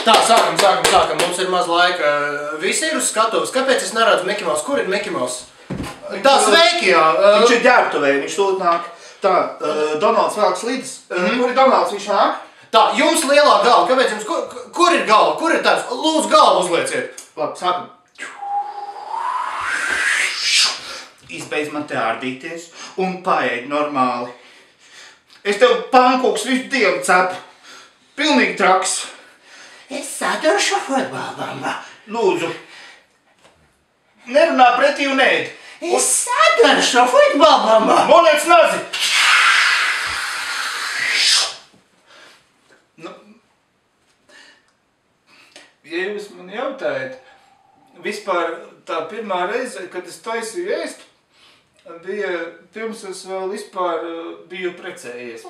Tā, sākam. Mums ir maz laika. Visi ir uz skatuves. Kāpēc es neredzu Mickey Mouse? Kur ir Mickey Mouse? Tā, sveiki, jā. Viņš ir ģērbtuvē, viņš tūlīt nāk. Tā, Donalds velks līdz. Kur ir Donalds, viņš nāk? Tā, jums lielā galva. Kāpēc jums? Kur ir galva? Kur ir tāds? Lūdzu, galvu uzlieciet. Labi, sākam. Izbeidz man te ārdīties un paēd normāli. Es tev pankūks visu dienu cepu. Pilnīgi traks. Es saduršu futbolbamba. Lūdzu. Nerunā pretī un ēd. Es saduršu futbolbamba. Molēc nazi. Nu, ja jūs man jautājat, vispār tā pirmā reize, kad es taisīju ēst, bija pirms es vēl vispār biju precējies.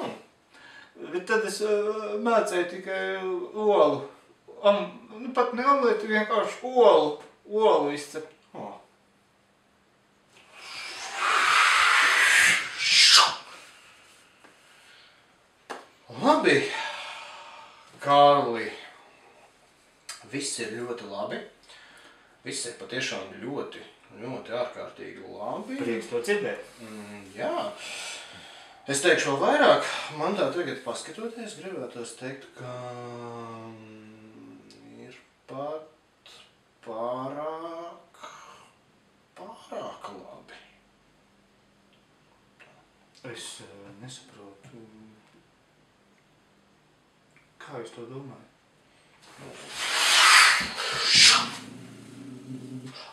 Bet tad es mācēju tikai olu. Pat ne omleti, vienkārši olu izcept. Labi. Kārli. Viss ir ļoti labi. Viss ir patiešām ļoti ārkārtīgi labi. Prieks to dzirdēt. Jā. Es teikšu vēl vairāk. Man tā tagad paskatoties, gribētos teikt, ka ir pat pārāk labi. Es nesaprotu. Kā jūs to domājat?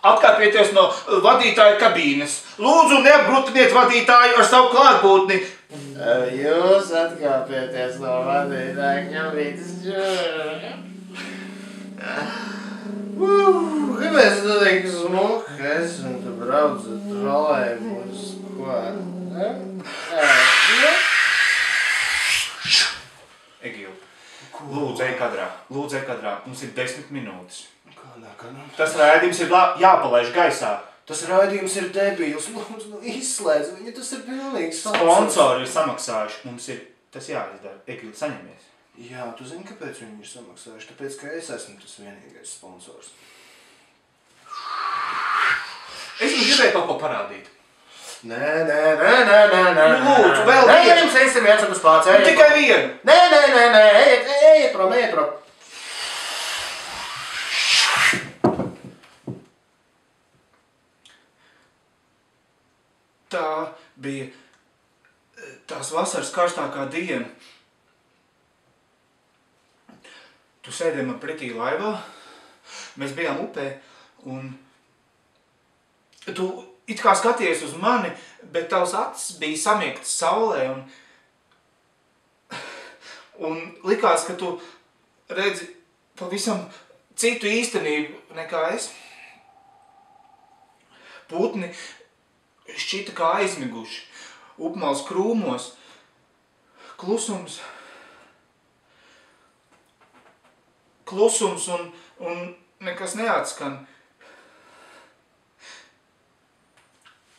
Atkāpieties no vadītāja kabīnes. Lūdzu, neapgrūtiniet vadītāju ar savu klātbūtni. Jūs atkāpieties no vadītāja kabīnes. Kāpēc tu tik smukas un tu brauc ar trolejbus? Ko? Egīl, lūdzu, ej kadrā. Mums ir 10 minūtes. Kādā? Tas raidījums ir jāpalaiž gaisā. Tas raidījums ir debils. Lūdzu, izslēdz viņu. Tas ir pilnīgs Sponsori ir samaksājuši. Mums ir tas jāizdara. Egīl, saņemies. Jā, tu zini, kāpēc viņi ir samaksājuši? Tāpēc, ka es esmu tas vienīgais sponsors. Es jums gribēju kaut ko parādīt. Nē. Lūdzu, vēl vienu. Nē, jums esam viens uz pāc. Tikai vienu. Nē. Ejiet prom. Tā bija tās vasaras karstākā diena. Tu sēdēji man pretī laivā, mēs bijām upē, un tu it kā skaties uz mani, bet tavs acis bija samiektas saulē, un likās, ka tu redzi pavisam citu īstenību nekā es. Putni šķita kā aizmiguši, upmals krūmos, klusums un nekas neatskan.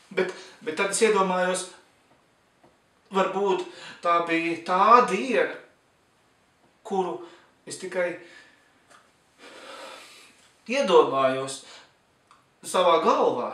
Bet tad es iedomājos, varbūt tā bija tā diena, kuru es tikai iedomājos savā galvā.